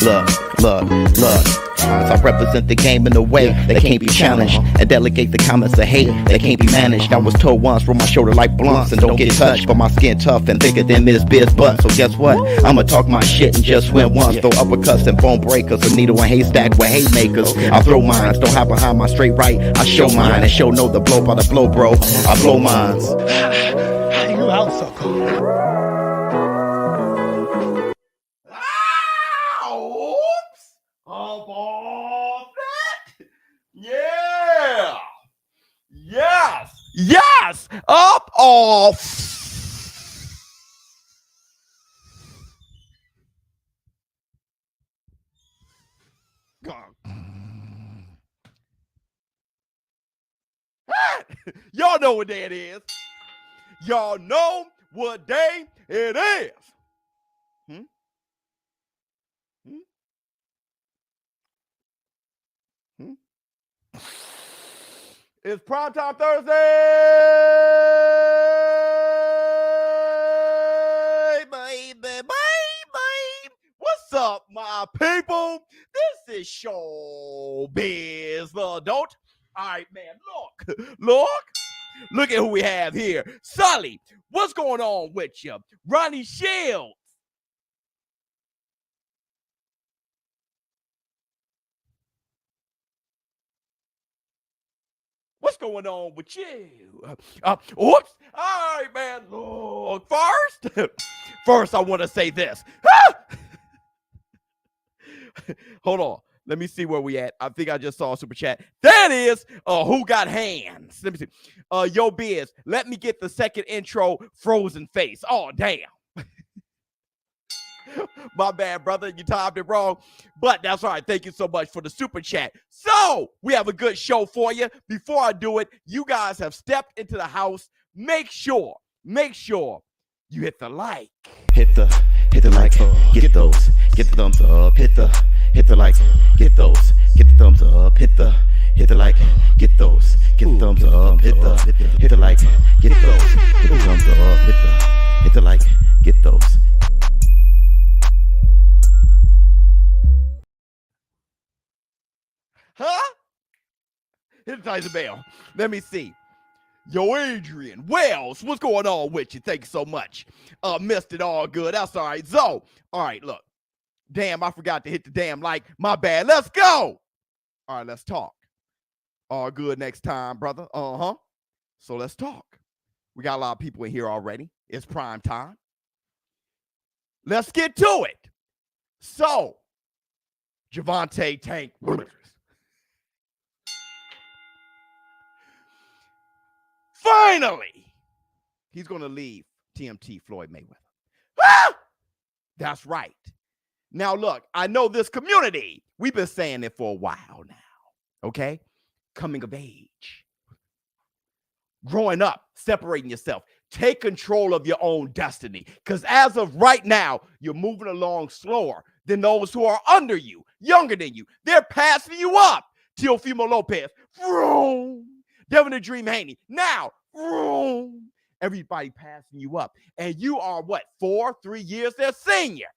look. As I represent the game in a way that can't be challenged, and delegate the comments of hate that can't be managed. I was told once, roll my shoulder like blunts and don't get touched, but my skin tough and thicker than Miss Biz butt. So guess what? I'ma talk my shit and just win once. Throw uppercuts and bone breakers, a needle and haystack with hate makers. I throw mines, don't hide behind my straight right. I show mine and show no the blow by the blow, bro. I blow mines. You out, sucker. Yes! Up off! Y'all know what day it is. Y'all know what day it is. It's Primetime Thursday, baby. What's up, my people? This is ShowBizz The Adult. All right, man, look at who we have here. Sully, what's going on with you? Ronnie Shields. What's going on with you? Oops. All right, man. Look, first, I want to say this. Hold on. Let me see where we at. I think I just saw a super chat. That is who got hands. Let me see. Yo, Biz, let me get the second intro, Frozen Face. Oh, damn. My bad, brother. You timed it wrong. But that's all right. Thank you so much for the super chat. So we have a good show for you. Before I do it, you guys have stepped into the house. Make sure you hit the like. Hit the like, get those, get the thumbs up, hit the like, get those, get the thumbs up, hit the like, get those, get the thumbs up, hit the like, get those, get the thumbs up, hit the like, get those. Huh? Hit the Tyson bell. Let me see. Yo, Adrian Wells, what's going on with you? Thank you so much. Missed it all good. That's all right. So, all right, look. Damn, I forgot to hit the damn like. My bad. Let's go. All right, let's talk. All good next time, brother. So let's talk. We got a lot of people in here already. It's prime time. Let's get to it. So, Gervonta Tank Williams. Finally, he's going to leave TMT Floyd Mayweather. Ah! That's right. Now, look, I know this community. We've been saying it for a while now, okay? Coming of age. Growing up, separating yourself. Take control of your own destiny. Because as of right now, you're moving along slower than those who are under you, younger than you. They're passing you up. Teofimo Lopez. Vroom. Devin the Dream Haney. Now, vroom. Everybody passing you up. And you are what? 3 years their senior.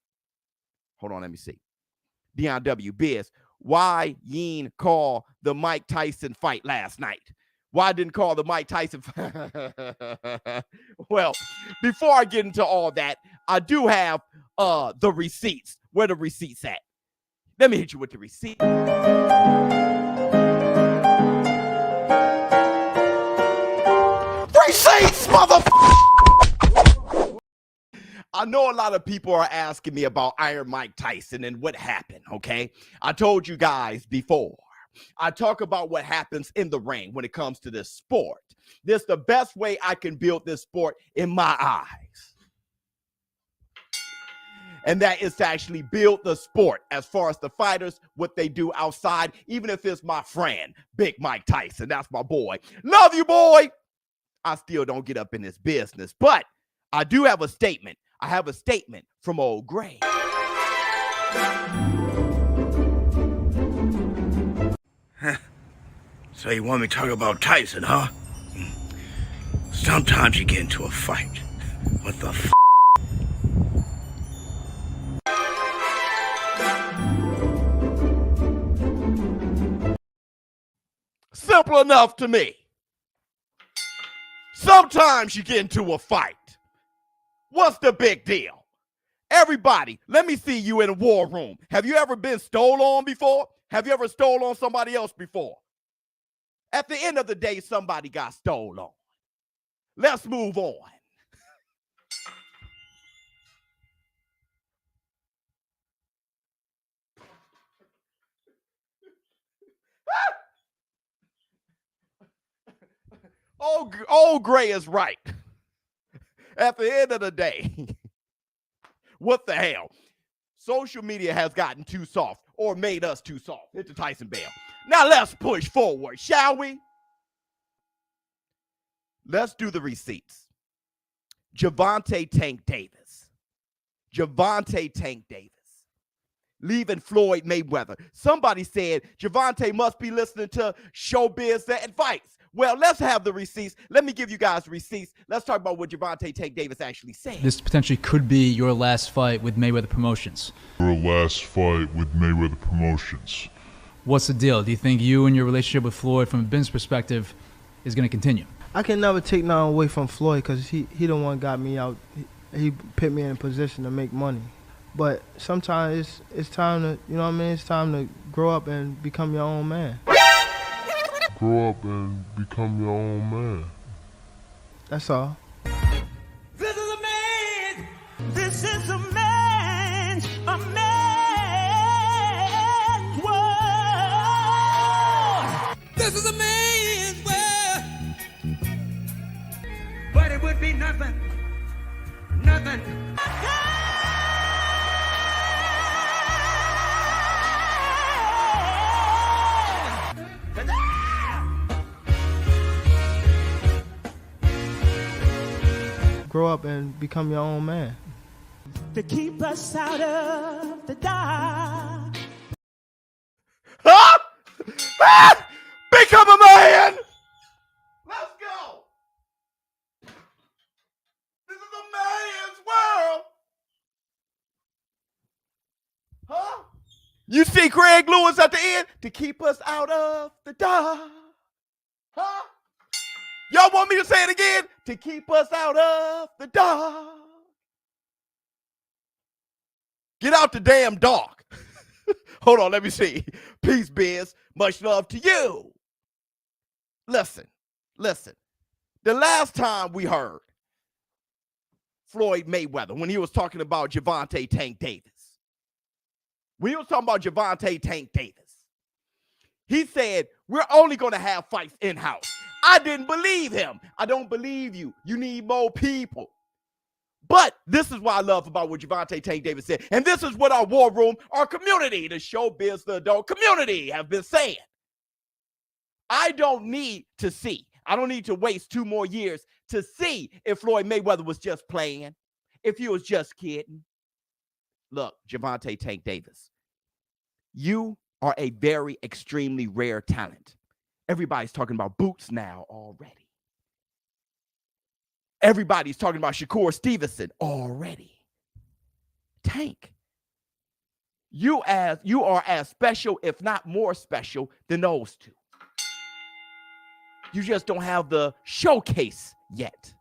Hold on, let me see. Dion W. Biz. Why Yeen call the Mike Tyson fight last night? Why didn't call the Mike Tyson fight? Well, before I get into all that, I do have the receipts. Where the receipts at? Let me hit you with the receipt. Receipts, motherfucker! I know a lot of people are asking me about Iron Mike Tyson and what happened, okay? I told you guys before. I talk about what happens in the ring when it comes to this sport. This is the best way I can build this sport in my eyes. And that is to actually build the sport as far as the fighters, what they do outside, even if it's my friend, Big Mike Tyson. That's my boy. Love you, boy. I still don't get up in this business, but I do have a statement. I have a statement from old Gray. So you want me to talk about Tyson, huh? Sometimes you get into a fight. What the f***? simple enough to me. Sometimes you get into a fight. What's the big deal? Everybody, let me see you in a war room. Have you ever been stolen on before? Have you ever stolen on somebody else before? At the end of the day, somebody got stolen on. Let's move on. Old Gray is right. At the end of the day, what the hell? Social media has gotten too soft or made us too soft. Hit the Tyson bell. Now let's push forward, shall we? Let's do the receipts. Gervonta Tank Davis. Gervonta Tank Davis. Leaving Floyd Mayweather. Somebody said Gervonta must be listening to ShowBizz The Advice. Well, let's have the receipts. Let me give you guys receipts. Let's talk about what Gervonta Tank Davis actually said. This potentially could be your last fight with Mayweather Promotions. Your last fight with Mayweather Promotions. What's the deal? Do you think you and your relationship with Floyd, from a business perspective, is going to continue? I can never take nothing away from Floyd because he the one got me out. He put me in a position to make money. But sometimes it's time to, you know what I mean? It's time to grow up and become your own man. Grow up and become your own man. That's all. This is a man. This is a man's world. This is a man's world. But it would be nothing. Nothing. Grow up and become your own man. To keep us out of the dark. Huh? Ah! Become a man! Let's go! This is a man's world! Huh? You see Craig Lewis at the end? To keep us out of the dark. Huh? Y'all want me to say it again? To keep us out of the dark. Get out the damn dark. Hold on, let me see. Peace, Biz. Much love to you. Listen. The last time we heard Floyd Mayweather, when he was talking about Gervonta Tank Davis, he said, we're only going to have fights in-house. I didn't believe him. I don't believe you. You need more people. But this is what I love about what Gervonta Tank Davis said. And this is what our war room, our community, the ShowBizz The Adult community have been saying. I don't need to see. I don't need to waste 2 more years to see if Floyd Mayweather was just playing, if he was just kidding. Look, Gervonta Tank Davis, you are a very extremely rare talent. Everybody's talking about Boots now already. Everybody's talking about Shakur Stevenson already. Tank, you are as special, if not more special, than those two. You just don't have the showcase yet.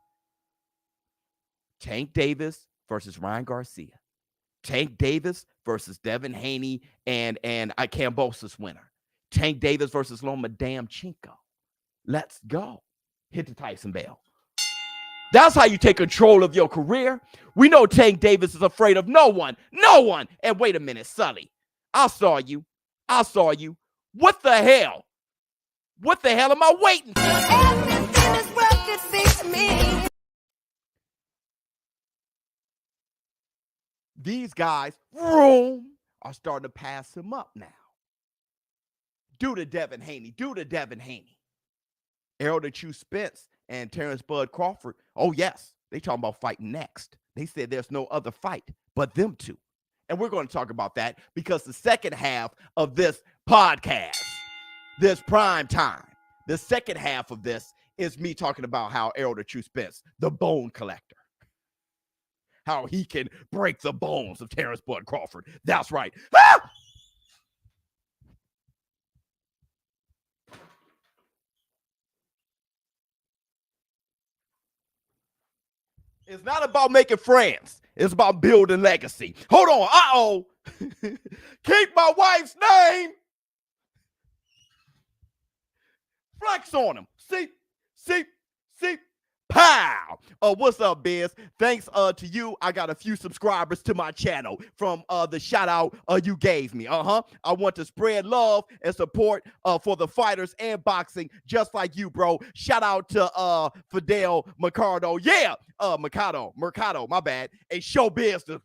Tank Davis versus Ryan Garcia. Tank Davis versus Devin Haney and a Cambosis winner. Tank Davis versus Loma Chinko. Let's go. Hit the Tyson bell. That's how you take control of your career. We know Tank Davis is afraid of no one. No one. And wait a minute, Sully. I saw you. What the hell? What the hell am I waiting for? Everything is working for me. These guys, are starting to pass him up now. Do to Devin Haney. Errol the Chew Spence and Terrence Bud Crawford. Oh, yes. They talking about fighting next. They said there's no other fight but them two. And we're going to talk about that because the second half of this podcast, this prime time, the second half of this is me talking about how Errol the Chew Spence, the bone collector, how he can break the bones of Terrence Bud Crawford. That's right. Ah! It's not about making friends. It's about building legacy. Hold on. Uh-oh. Keep my wife's name. Flex on him. See. Pow. What's up, Biz? Thanks to you, I got a few subscribers to my channel from the shout out you gave me. I want to spread love and support for the fighters and boxing just like you, bro. Shout out to Fidel Mercado. Yeah, Mercado, my bad. A ShowBizz.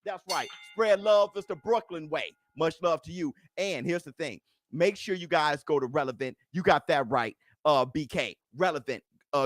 That's right. Spread love. It's the Brooklyn way. Much love to you. And here's the thing. Make sure you guys go to Relevnt. You got that right, BK. Relevnt.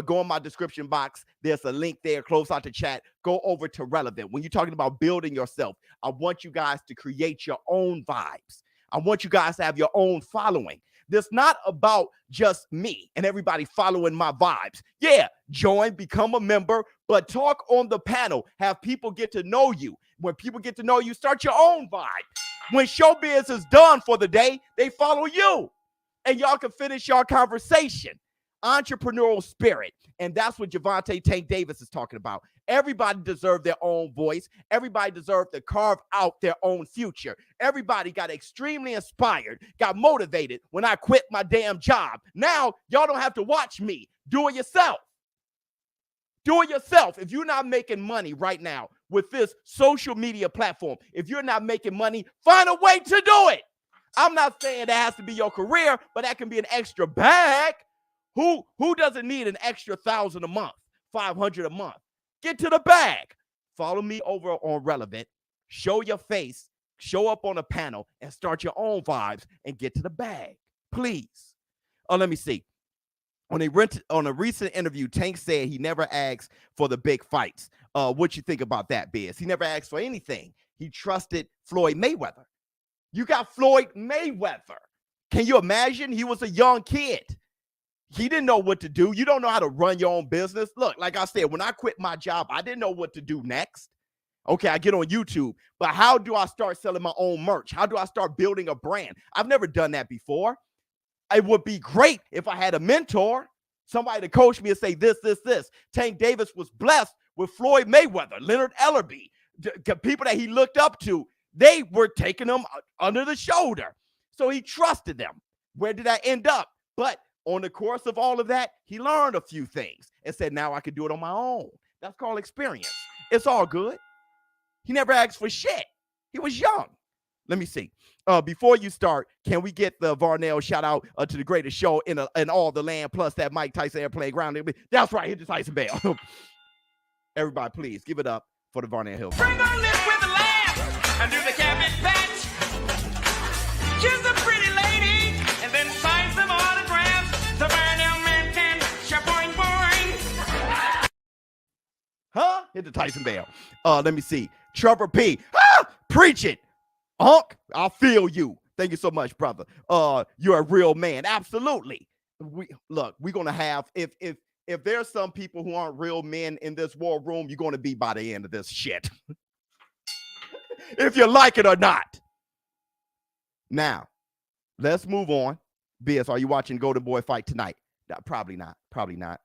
Go in my description box. There's a link there. Close out the chat. Go over to Relevnt. When you're talking about building yourself, I want you guys to create your own vibes. I want you guys to have your own following. This not about just me and everybody following my vibes. Yeah, join, become a member, but talk on the panel. Have people get to know you. When people get to know you, start your own vibe. When ShowBizz is done for the day, they follow you. And y'all can finish your conversation. Entrepreneurial spirit. And that's what Gervonta Tank Davis is talking about. Everybody deserves their own voice. Everybody deserves to carve out their own future. Everybody got extremely inspired, got motivated when I quit my damn job. Now, y'all don't have to watch me. Do it yourself. Do it yourself. If you're not making money right now with this social media platform, if you're not making money, find a way to do it. I'm not saying that has to be your career, but that can be an extra bag. Who doesn't need an extra $1,000 a month, $500 a month? Get to the bag. Follow me over on Relevnt. Show your face, show up on a panel, and start your own vibes and get to the bag, please. Let me see. On a recent interview, Tank said he never asked for the big fights. What you think about that, Biz? He never asked for anything. He trusted Floyd Mayweather. You got Floyd Mayweather. Can you imagine? He was a young kid. He didn't know what to do. You don't know how to run your own business. Look, like I said, when I quit my job, I didn't know what to do next. Okay, I get on YouTube, but how do I start selling my own merch? How do I start building a brand? I've never done that before. It would be great if I had a mentor, somebody to coach me and say this. Tank Davis was blessed with Floyd Mayweather, Leonard Ellerby, people that he looked up to. They were taking him under the shoulder. So he trusted them. Where did I end up? But on the course of all of that, he learned a few things and said, now I can do it on my own. That's called experience. It's all good. He never asked for shit. He was young. Let me see. Before you start, can we get the Varnell shout out to the greatest show in all the land, plus that Mike Tyson airplane ground? That's right. Hit the Tyson bell. Everybody, please give it up for the Varnell Hill. Bring on this with the laugh and do the cabbage patch. Kiss a pretty lady and then sign some autographs. The Varnell man can shaboing boing. Huh? Hit the Tyson bell. Let me see. Trevor P. Preach it. Hunk, I feel you. Thank you so much, brother. You're a real man. Absolutely. We're gonna have if there's some people who aren't real men in this war room, you're gonna be by the end of this shit. If you like it or not. Now, let's move on. Biz, are you watching Golden Boy fight tonight? Probably not.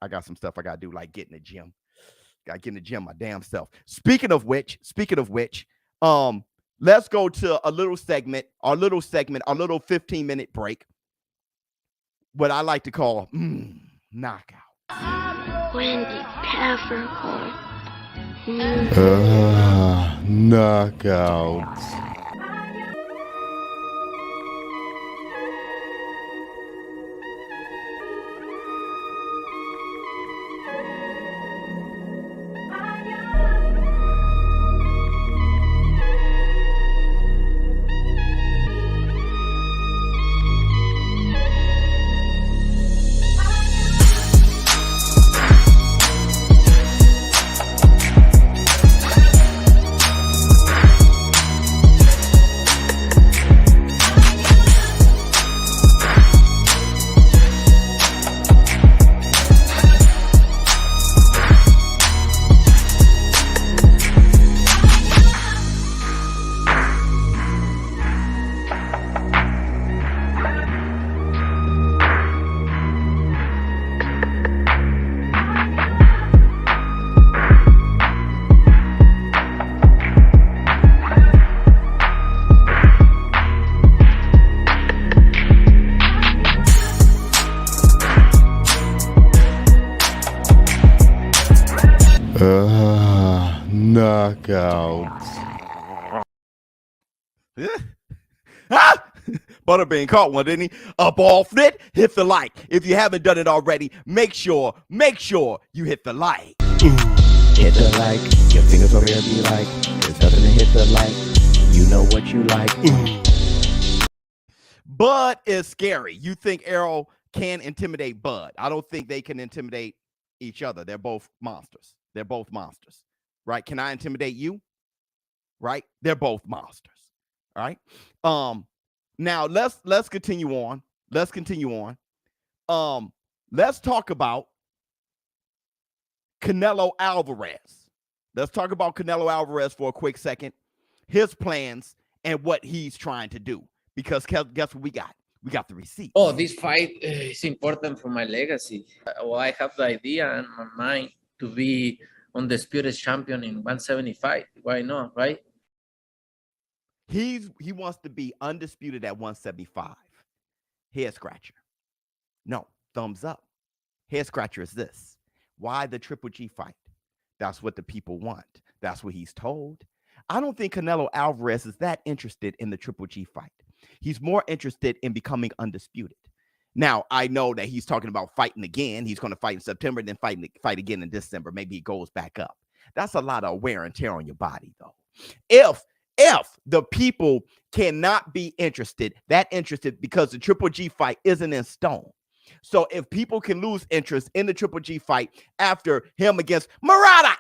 I got some stuff I gotta do, like get in the gym. Gotta get in the gym my damn self. Speaking of which, let's go to a little segment, our little 15-minute break. What I like to call knockout. Wendy Peppercorn. Knockouts. Knockout. Butterbean caught one, didn't he? Up off it, hit the like. If you haven't done it already, make sure you hit the like. Hit the like, your fingers over here be like, there's nothing to hit the like, you know what you like. Bud is scary. You think Errol can intimidate Bud? I don't think they can intimidate each other. They're both monsters. Right? Can I intimidate you? Right? They're both monsters. All right. Now let's continue on. Let's talk about Canelo Alvarez. Let's talk about Canelo Alvarez for a quick second. His plans and what he's trying to do. Because guess what we got? We got the receipt. Oh, this fight is important for my legacy. Well, I have the idea in my mind to be undisputed champion in 175. Why not, right? He wants to be undisputed at 175. Head scratcher. No, thumbs up. Head scratcher is this. Why the Triple G fight? That's what the people want. That's what he's told. I don't think Canelo Alvarez is that interested in the Triple G fight. He's more interested in becoming undisputed. Now, I know that he's talking about fighting again. He's going to fight in September, then fight again in December. Maybe he goes back up. That's a lot of wear and tear on your body, though. If the people cannot be interested because the Triple G fight isn't in stone. So if people can lose interest in the Triple G fight after him against Murata,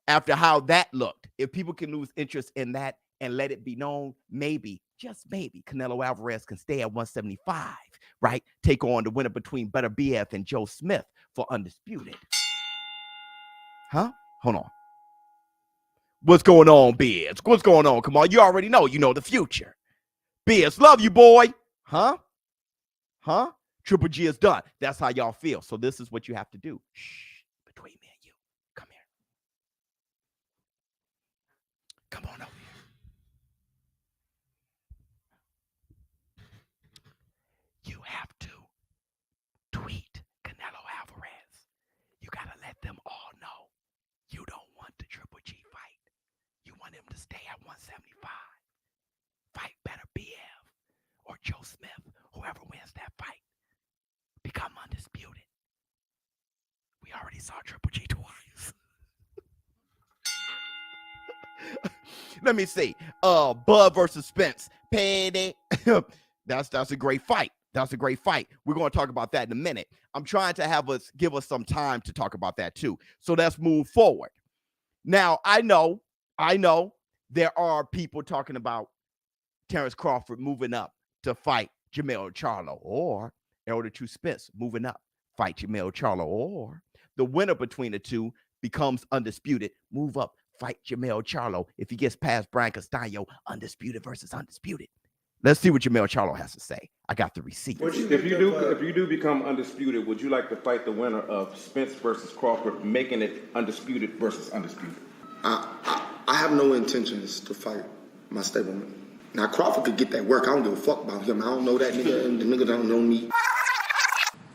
after how that looked, if people can lose interest in that and let it be known, maybe, just maybe, Canelo Alvarez can stay at 175, right? Take on the winner between Better BF and Joe Smith for undisputed. Huh? Hold on. What's going on, Biz? What's going on? Come on, you already know. You know the future. Biz, love you, boy. Huh? Triple G is done. That's how y'all feel. So this is what you have to do. Shh, between me and you. Come here. Come on over here. You have to tweet Canelo Alvarez. You got to let them all know you don't want the Triple G fight. You want him to stay at 175. Fight Better BF or Joe Smith, whoever wins that fight. Become undisputed. We already saw Triple G twice. Let me see. Bud versus Spence. Petty. That's a great fight. We're going to talk about that in a minute. I'm trying to give us some time to talk about that too. So let's move forward. Now, I know there are people talking about Terrence Crawford moving up to fight Jermell Charlo, or Errol the True Spence moving up, fight Jermell Charlo, or the winner between the two becomes undisputed, move up, fight Jermell Charlo. If he gets past Brian Castaño, undisputed versus undisputed. Let's see what Jermell Charlo has to say. I got the receipt. If you do become undisputed, would you like to fight the winner of Spence versus Crawford, making it undisputed versus undisputed? I have no intentions to fight my stableman. Now Crawford could get that work. I don't give a fuck about him. I don't know that nigga, and the nigga don't know me.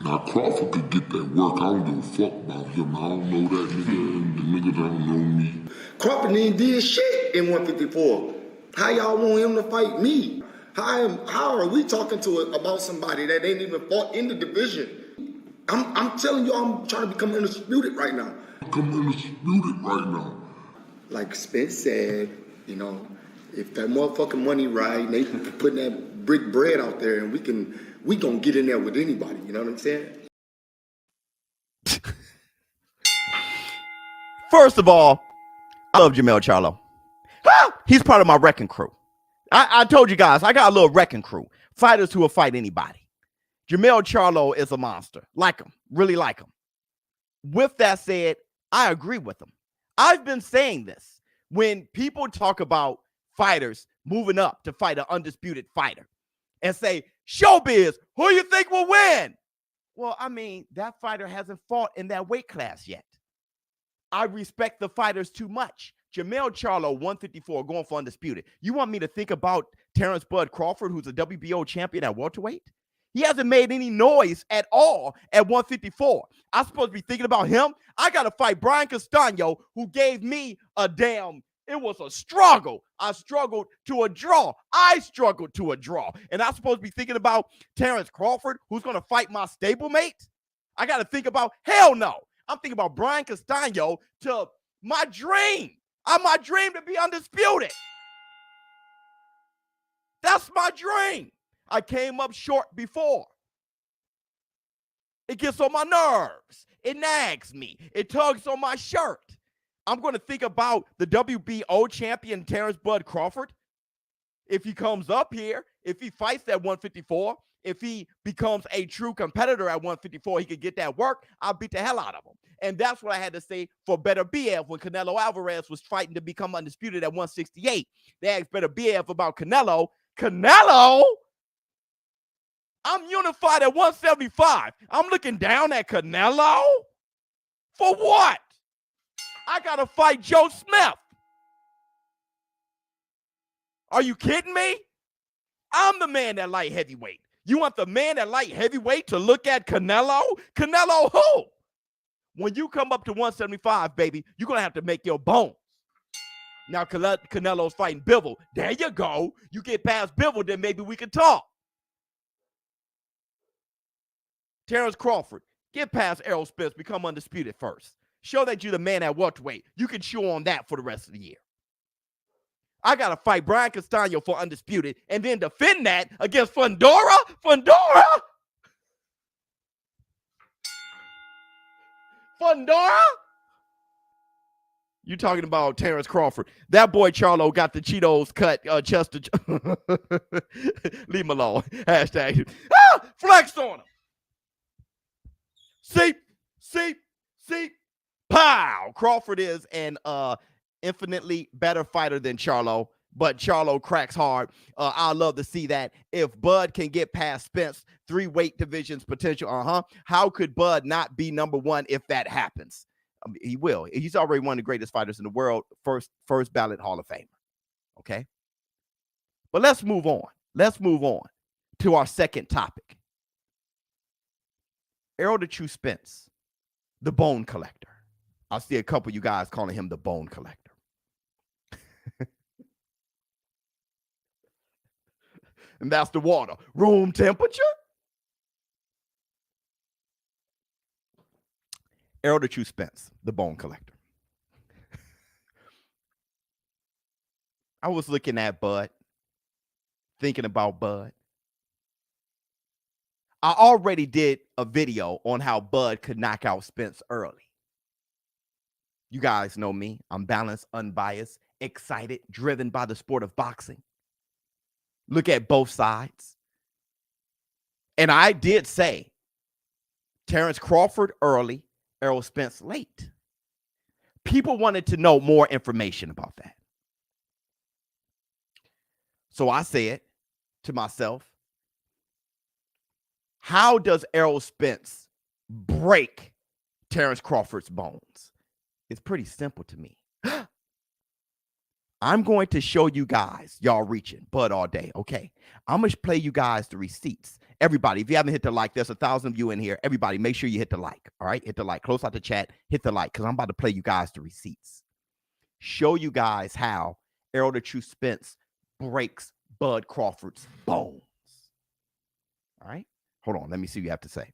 Now Crawford could get that work. I don't give a fuck about him. I don't know that nigga, and the nigga don't know me. Crawford ain't did shit in 154. How y'all want him to fight me? How are we talking about somebody that ain't even fought in the division? I'm telling you, I'm trying to become undisputed right now. Like Spence said, you know, if that motherfucking money right, they can put that brick bread out there, and we gonna get in there with anybody. You know what I'm saying? First of all, I love Jermell Charlo. He's part of my wrecking crew. I told you guys, I got a little wrecking crew. Fighters who will fight anybody. Jermell Charlo is a monster. Like him. Really like him. With that said, I agree with him. I've been saying this. When people talk about fighters moving up to fight an undisputed fighter and say, ShowBizz, who you think will win? Well, I mean, that fighter hasn't fought in that weight class yet. I respect the fighters too much. Jermell Charlo, 154, going for undisputed. You want me to think about Terrence Bud Crawford, who's a WBO champion at welterweight? He hasn't made any noise at all at 154. I'm supposed to be thinking about him. I got to fight Brian Castano, who gave me a damn, it was a struggle. I struggled to a draw. And I'm supposed to be thinking about Terrence Crawford, who's going to fight my stablemate. I got to think about, hell no. I'm thinking about Brian Castano to my dream. My dream to be undisputed. That's my dream. I came up short before. It gets on my nerves. It nags me. It tugs on my shirt. I'm going to think about the WBO champion Terrence Bud Crawford. If he comes up here, if he fights at 154, if he becomes a true competitor at 154, he could get that work. I'll beat the hell out of him. And that's what I had to say for Better BF when Canelo Alvarez was fighting to become undisputed at 168. They asked Better BF about Canelo. Canelo? I'm unified at 175. I'm looking down at Canelo? For what? I got to fight Joe Smith. Are you kidding me? I'm the man at light heavyweight. You want the man at light heavyweight to look at Canelo? Canelo who? When you come up to 175, baby, you're going to have to make your bones. Now, Canelo's fighting Bivol. There you go. You get past Bivol, then maybe we can talk. Terrence Crawford, get past Errol Spence, become undisputed first. Show that you're the man at welterweight. You can chew on that for the rest of the year. I got to fight Brian Castano for undisputed and then defend that against Fundora? You talking about Terrence Crawford. That boy Charlo got the Cheetos cut. Chester. Leave him alone. Hashtag. Flex on him. See. Pow. Crawford is an infinitely better fighter than Charlo, but Charlo cracks hard. I'd love to see that. If Bud can get past Spence, 3 weight divisions potential, how could Bud not be number 1 if that happens? He will. He's already one of the greatest fighters in the world, first ballot Hall of Famer. Okay? But let's move on. Let's move on to our second topic. Errol the True Spence, the Bone Collector. I see a couple of you guys calling him the Bone Collector. And that's the water. Room temperature? Errol the True Spence, the Bone Collector. I was looking at Bud, thinking about Bud. I already did a video on how Bud could knock out Spence early. You guys know me. I'm balanced, unbiased, excited, driven by the sport of boxing. Look at both sides. And I did say Terrence Crawford early, Errol Spence late. People wanted to know more information about that. So I said to myself, how does Errol Spence break Terrence Crawford's bones? It's pretty simple to me. I'm going to show you guys, y'all reaching, Bud all day, okay? I'm going to play you guys the receipts. Everybody, if you haven't hit the like, there's 1,000 of you in here. Everybody, make sure you hit the like, all right? Hit the like. Close out the chat. Hit the like because I'm about to play you guys the receipts. Show you guys how Errol the True Spence breaks Bud Crawford's bones. All right? Hold on. Let me see what you have to say.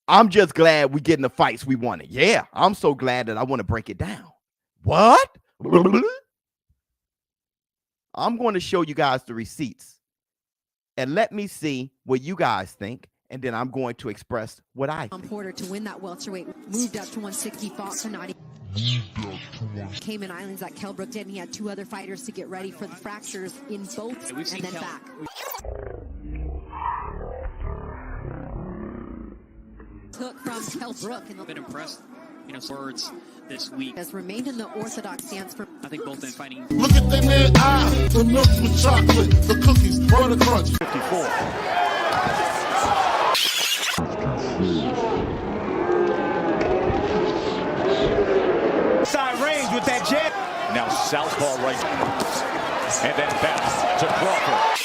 I'm just glad we're getting the fights we wanted. Yeah, I'm so glad that I want to break it down. What? I'm going to show you guys the receipts. And let me see what you guys think. And then I'm going to express what I think. Porter to win that welterweight, moved up to 160, fought tonight. Cayman Islands that Kell Brook did, and he had 2 other fighters to get ready for the fractures in both and then back. Took from Kell Brook. I've been impressed. Words this week has remained in the orthodox stance for. I think both been fighting. Look at that man eye, the milk with chocolate, the cookies, butter crunch. 54. Side range with that jab. Now southpaw right. And then back to Crawford.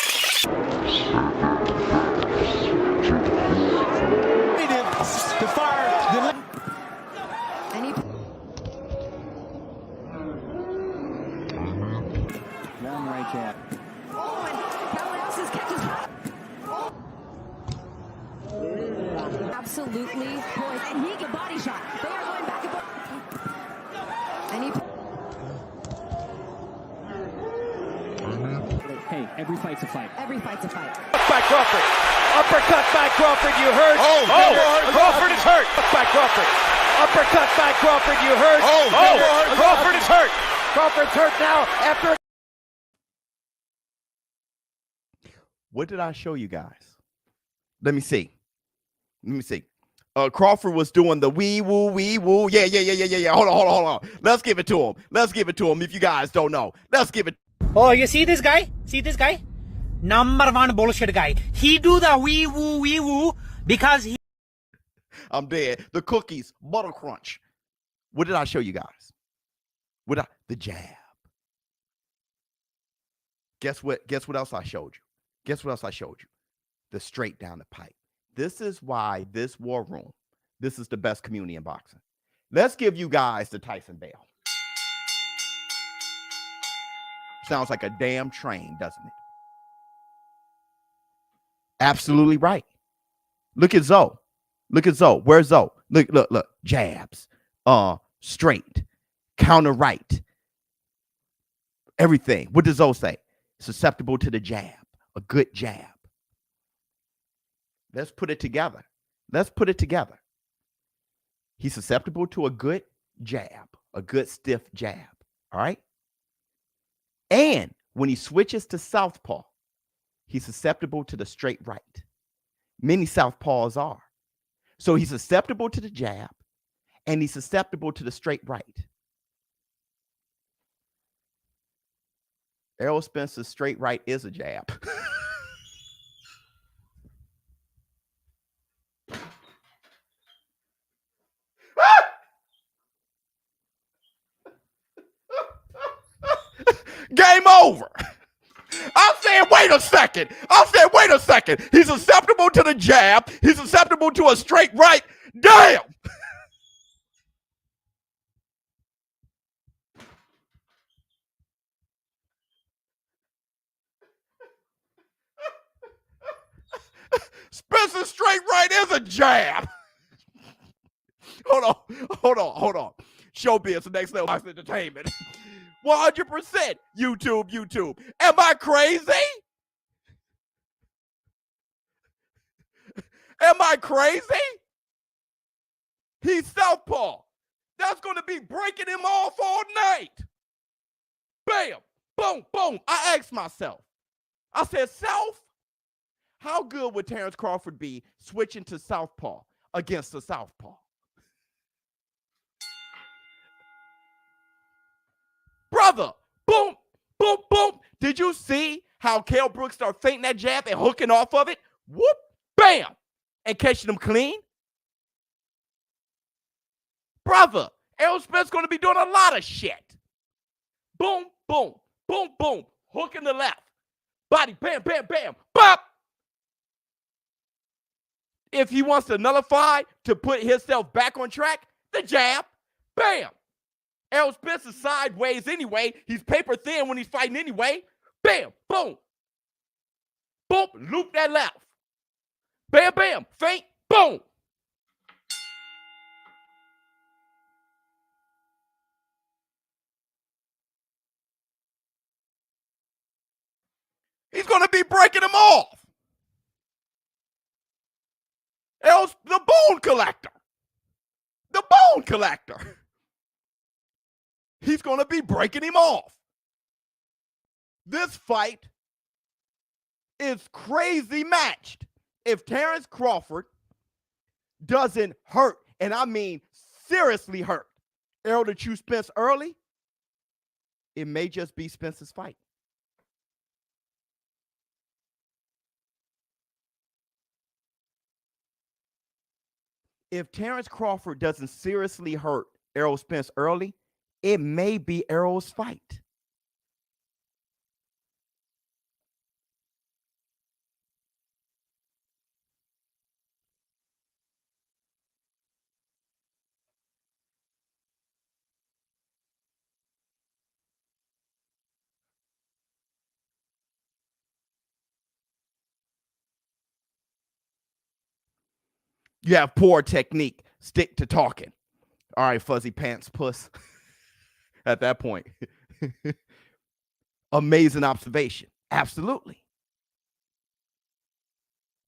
jab. Oh, and Valdez catches hot. Absolutely poised. And he get body shot. They are going back and forth. And he... Hey, every fight's a fight. Every fight's a fight. By Crawford. Uppercut by Crawford, you heard. Crawford is hurt. By Crawford. Uppercut by Crawford, you heard. Crawford is hurt. Crawford's hurt now after. What did I show you guys? Let me see. Crawford was doing the wee woo. Yeah. Hold on. Let's give it to him. If you guys don't know, let's give it. Oh, you see this guy? Number one bullshit guy. He do the wee woo because he. I'm dead. The cookies, butter crunch. What did I show you guys? The jab. Guess what else I showed you? The straight down the pipe. This is why this war room, this is the best community in boxing. Let's give you guys the Tyson bell. Sounds like a damn train, doesn't it? Absolutely right. Look at Zoe. Where's Zoe? Look. Jabs. Straight. Counter right. Everything. What does Zoe say? Susceptible to the jab. A good jab. Let's put it together. He's susceptible to a good jab. A good stiff jab. All right? And when he switches to southpaw, he's susceptible to the straight right. Many southpaws are. So he's susceptible to the jab, and he's susceptible to the straight right. Errol Spence's straight right is a jab. Game over. I said, wait a second. He's susceptible to the jab. He's susceptible to a straight right. Damn. Spencer's straight right is a jab. Hold on. ShowBizz, the next level of entertainment. 100% YouTube. Am I crazy? He's southpaw. That's going to be breaking him off all night. Bam, boom. I asked myself. I said, how good would Terrence Crawford be switching to southpaw against the southpaw? Brother, boom. Did you see how Kell Brooks started feinting that jab and hooking off of it? Whoop, bam, and catching them clean? Brother, Errol Spence going to be doing a lot of shit. Boom, hooking the left. Body, bam, bop. If he wants to nullify to put himself back on track, the jab, bam. Errol Spence is sideways anyway. He's paper thin when he's fighting anyway. Bam, boom. Loop that left. Bam, feint, boom. He's going to be breaking them off. Errol's the bone collector. He's going to be breaking him off. This fight is crazy matched. If Terrence Crawford doesn't hurt, and I mean seriously hurt, Errol to choose Spence early, it may just be Spence's fight. If Terrence Crawford doesn't seriously hurt Errol Spence early, it may be Errol's fight. You have poor technique. Stick to talking. All right, fuzzy pants puss. At that point. Amazing observation. Absolutely.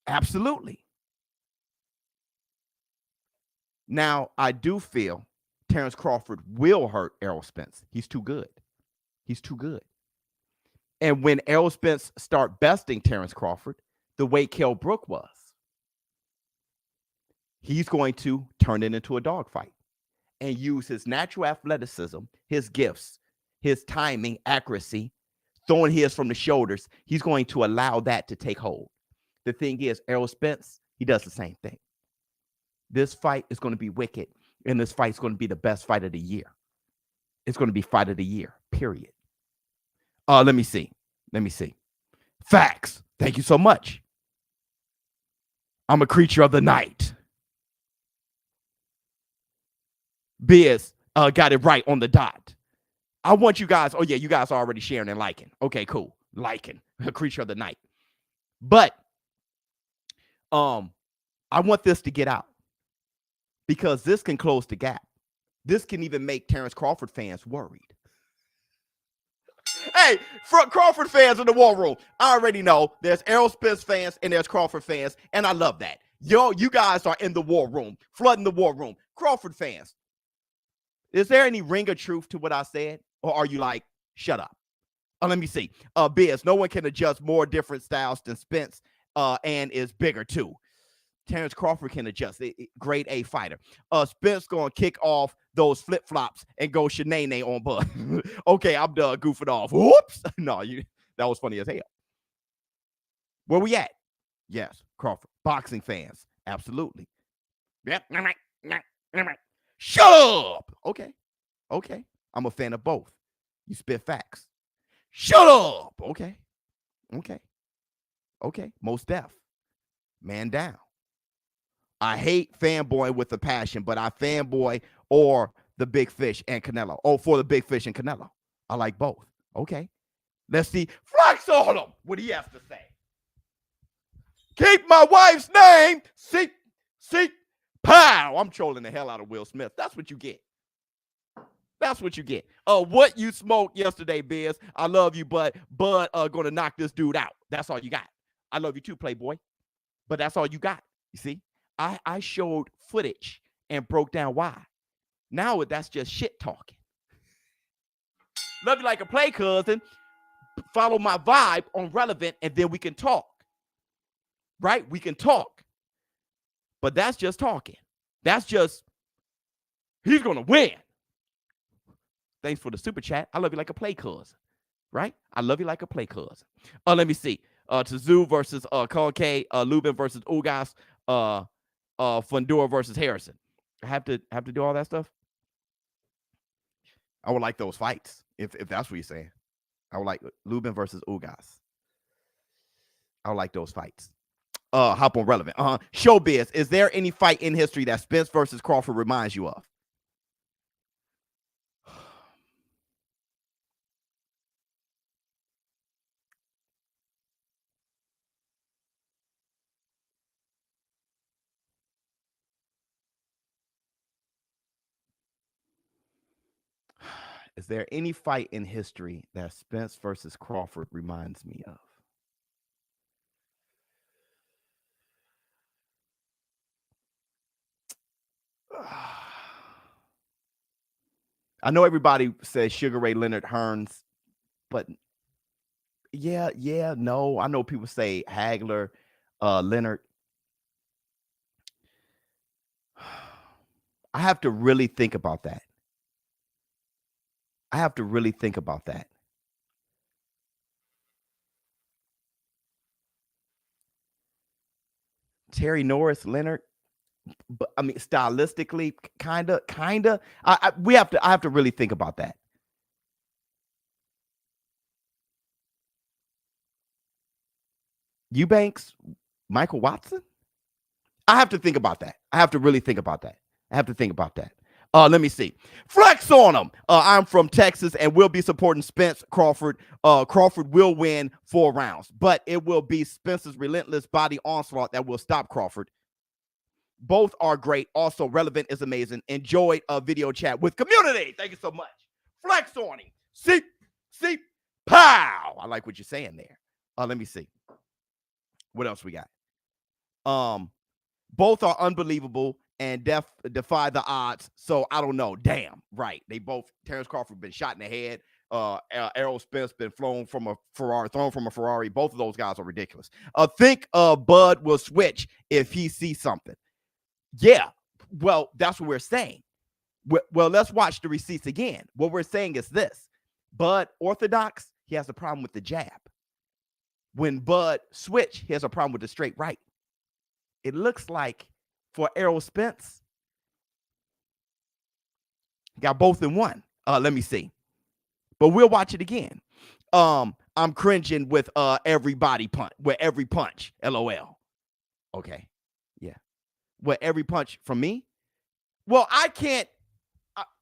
Absolutely. Now, I do feel Terrence Crawford will hurt Errol Spence. He's too good. He's too good. And when Errol Spence start besting Terrence Crawford, the way Kell Brook was, he's going to turn it into a dogfight and use his natural athleticism, his gifts, his timing, accuracy, throwing his from the shoulders. He's going to allow that to take hold. The thing is, Errol Spence, he does the same thing. This fight is going to be wicked, and this fight is going to be the best fight of the year. It's going to be fight of the year, period. Let me see. Facts. Thank you so much. I'm a creature of the night. Biz got it right on the dot. I want you guys, oh yeah, you guys are already sharing and liking. Okay, cool. Liking. A creature of the night. But I want this to get out because this can close the gap. This can even make Terrence Crawford fans worried. Hey, Crawford fans in the war room, I already know there's Errol Spence fans and there's Crawford fans, and I love that. Yo, you guys are in the war room, flooding the war room. Crawford fans, is there any ring of truth to what I said? Or are you like, shut up? Let me see. Biz, no one can adjust more different styles than Spence and is bigger too. Terrence Crawford can adjust. Grade A fighter. Spence going to kick off those flip-flops and go Shanae on Bud. Okay, I'm done goofing off. Whoops. No, that was funny as hell. Where we at? Yes, Crawford. Boxing fans. Absolutely. Yep. Shut up. Okay. I'm a fan of both. You spit facts. Shut up. Okay. Most deaf. Man down. I hate fanboy with a passion, but I fanboy or the big fish and Canelo. Oh, for the big fish and Canelo. I like both. Okay. Let's see. Flex on him. What he has to say. Keep my wife's name. See. Pow. I'm trolling the hell out of Will Smith. That's what you get. What you smoked yesterday, Biz. I love you, but Bud gonna knock this dude out. That's all you got. I love you too, Playboy. But that's all you got. You see? I showed footage and broke down why. Now that's just shit talking. Love you like a play, cousin. Follow my vibe on Relevnt, and then we can talk. Right? We can talk. But that's just talking. That's just, he's going to win. Thanks for the super chat. I love you like a play, cousin. Right? I love you like a play, cousin. Let me see. Tazoo versus Conke, Lubin versus Ugas, Fundora versus Harrison. I have to do all that stuff. I would like those fights if that's what you're saying. I would like Lubin versus Ugas. I would like those fights. Hop on Relevnt. ShowBizz, is there any fight in history that Spence versus Crawford reminds you of? Is there any fight in history that Spence versus Crawford reminds me of? I know everybody says Sugar Ray Leonard Hearns, but no. I know people say Hagler, Leonard. I have to really think about that. Terry Norris, Leonard, but I mean, stylistically, kinda. I have to really think about that. Eubanks, Michael Watson. I have to think about that. I have to really think about that. Let me see. Flex on him. I'm from Texas and will be supporting Spence Crawford. Crawford will win 4 rounds, but it will be Spence's relentless body onslaught that will stop Crawford. Both are great. Also, Relevnt is amazing. Enjoyed a video chat with community. Thank you so much. Flex on him. See, pow. I like what you're saying there. Let me see. What else we got? Both are unbelievable and defy the odds. So I don't know. Damn, right. They both, Terrence Crawford been shot in the head. Errol Spence been thrown from a Ferrari. Both of those guys are ridiculous. Think Bud will switch if he sees something. Yeah, well, that's what we're saying. Well, let's watch the receipts again. What we're saying is this. Bud orthodox, he has a problem with the jab. When Bud switch, he has a problem with the straight right. It looks like for Errol Spence, got both in one. Let me see. But we'll watch it again. I'm cringing with every punch. LOL. Okay. Yeah. What, every punch from me? Well, I can't.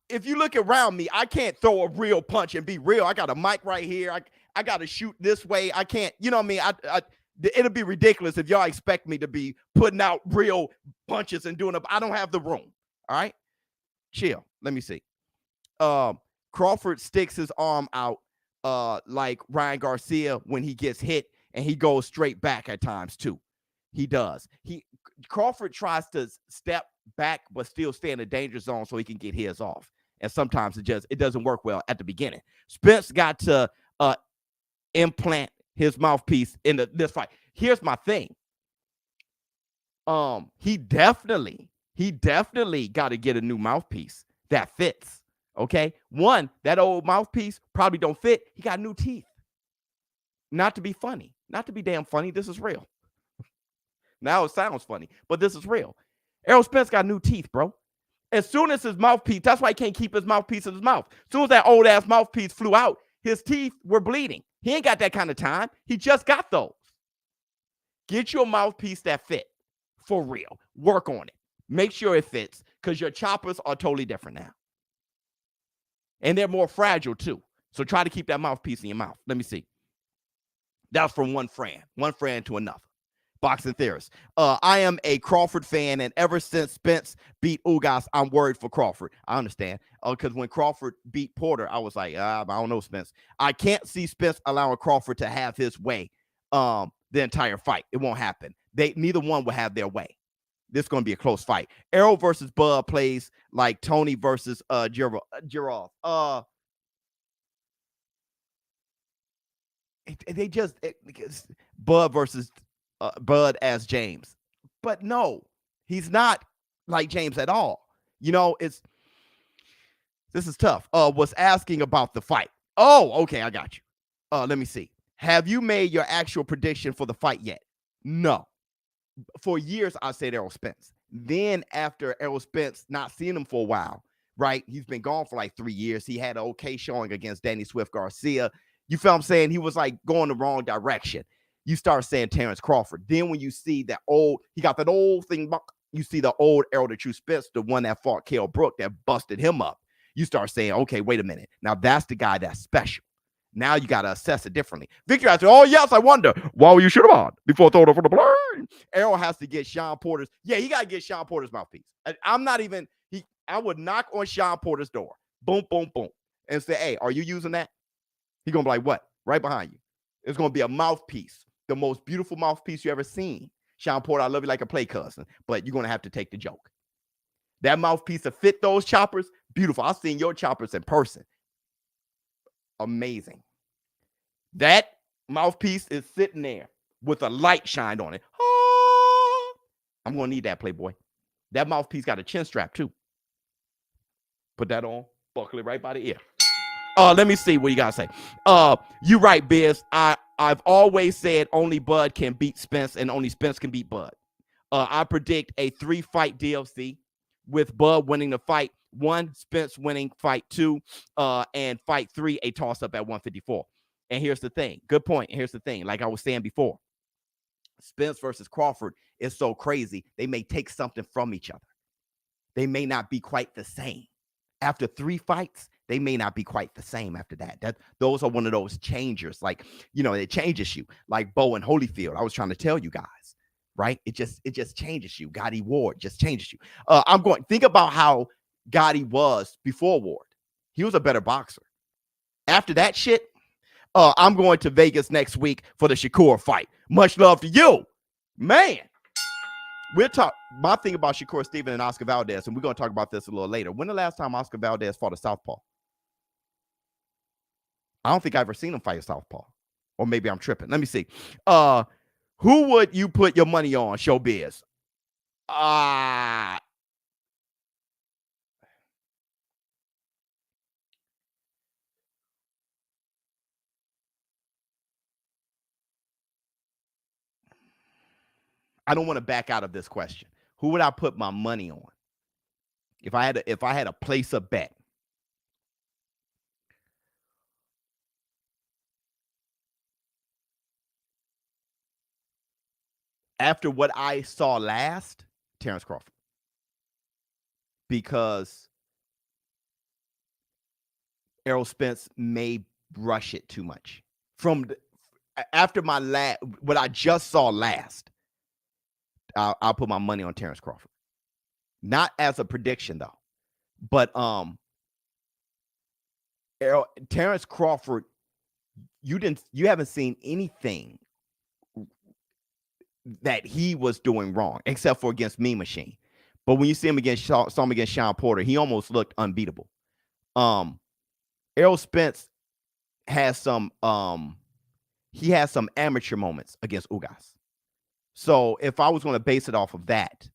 If you look around me, I can't throw a real punch and be real. I got a mic right here. I got to shoot this way. I can't, you know what I mean? It'll be ridiculous if y'all expect me to be putting out real punches and doing I don't have the room. All right? Chill. Let me see. Crawford sticks his arm out like Ryan Garcia when he gets hit, and he goes straight back at times too. He does. Crawford tries to step back but still stay in the danger zone so he can get his off. And sometimes it doesn't work well at the beginning. Spence got to implant his mouthpiece in this fight. Here's my thing. He definitely got to get a new mouthpiece that fits. Okay, one, that old mouthpiece probably don't fit. He got new teeth. Not to be funny, not to be damn funny. This is real. Now it sounds funny, but this is real. Errol Spence got new teeth, bro. As soon as his mouthpiece, that's why he can't keep his mouthpiece in his mouth. As soon as that old ass mouthpiece flew out, his teeth were bleeding. He ain't got that kind of time. He just got those. Get your mouthpiece that fit for real. Work on it. Make sure it fits, because your choppers are totally different now. And they're more fragile too. So try to keep that mouthpiece in your mouth. Let me see. That's from one friend to another. Boxing theorist. I am a Crawford fan, and ever since Spence beat Ugas, I'm worried for Crawford. I understand. Because when Crawford beat Porter, I was like, I don't know, Spence. I can't see Spence allowing Crawford to have his way the entire fight. It won't happen. Neither one will have their way. This is going to be a close fight. Errol versus Bud plays like Tony versus Gervonta. They just Bud versus Bud as James. But no, he's not like James at all. You know, this is tough. Was asking about the fight. Oh, okay, I got you. Let me see. Have you made your actual prediction for the fight yet? No. For years, I said Errol Spence. Then after Errol Spence, not seeing him for a while, right? He's been gone for like 3 years. He had an okay showing against Danny Swift Garcia. You feel what I'm saying? He was like going the wrong direction. You start saying Terrence Crawford. Then when you see that he got that old thing, you see the old Errol the True Spence, the one that fought Kell Brook that busted him up. You start saying, okay, wait a minute. Now that's the guy that's special. Now you got to assess it differently. Victor has to, oh, yes, I wonder. Why were you shoot him on before throwing it from the blade? Errol has to get Sean Porter's. Yeah, he got to get Sean Porter's mouthpiece. I would knock on Sean Porter's door. Boom, boom, boom. And say, hey, are you using that? He's going to be like, what? Right behind you. It's going to be a mouthpiece. The most beautiful mouthpiece you ever seen. Sean Porter, I love you like a play cousin, but you're going to have to take the joke. That mouthpiece to fit those choppers, beautiful. I've seen your choppers in person. Amazing. That mouthpiece is sitting there with a light shined on it. Oh, I'm going to need that, Playboy. That mouthpiece got a chin strap too. Put that on, buckle it right by the ear. Let me see what you got to say. You right, Biz. I've always said only Bud can beat Spence and only Spence can beat Bud. I predict a 3-fight DLC with Bud winning the fight 1, Spence winning fight 2, and fight 3, a toss-up at 154. And here's the thing. Good point. And here's the thing. Like I was saying before, Spence versus Crawford is so crazy. They may take something from each other. They may not be quite the same. After 3 fights, they may not be quite the same after that. Those are one of those changers. Like, you know, it changes you. Like Bo and Holyfield. I was trying to tell you guys. right? It just changes you. Gotti Ward just changes you. Think about how Gotti was before Ward. He was a better boxer. After that shit, I'm going to Vegas next week for the Shakur fight. Much love to you, man. We'll talk. My thing about Shakur Stevenson and Oscar Valdez, and we're going to talk about this a little later. When the last time Oscar Valdez fought a southpaw? I don't think I've ever seen him fight a southpaw. Or maybe I'm tripping. Let me see. Who would you put your money on, ShowBizz? I don't want to back out of this question. Who would I put my money on? If I had to place a bet. After what I saw last, Terrence Crawford. Because Errol Spence may rush it too much. After what I just saw last, I'll put my money on Terrence Crawford. Not as a prediction though, but Terrence Crawford, you haven't seen anything that he was doing wrong except for against Mean Machine. But when you see him saw him against Sean Porter, he almost looked unbeatable. Errol Spence has some amateur moments against Ugas. So if I was going to base it off of that,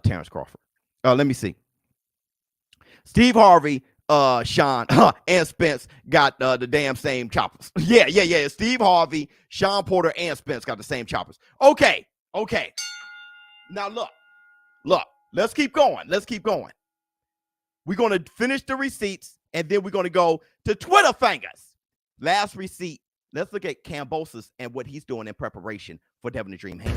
Terrence Crawford. Let me see. Steve Harvey, Sean, and Spence got the damn same choppers. Yeah. Steve Harvey, Sean Porter, and Spence got the same choppers. Okay. Now look. Let's keep going. We're going to finish the receipts, and then we're going to go to Twitter fingers. Last receipt. Let's look at Cambosis and what he's doing in preparation for Devin the Dream Haney.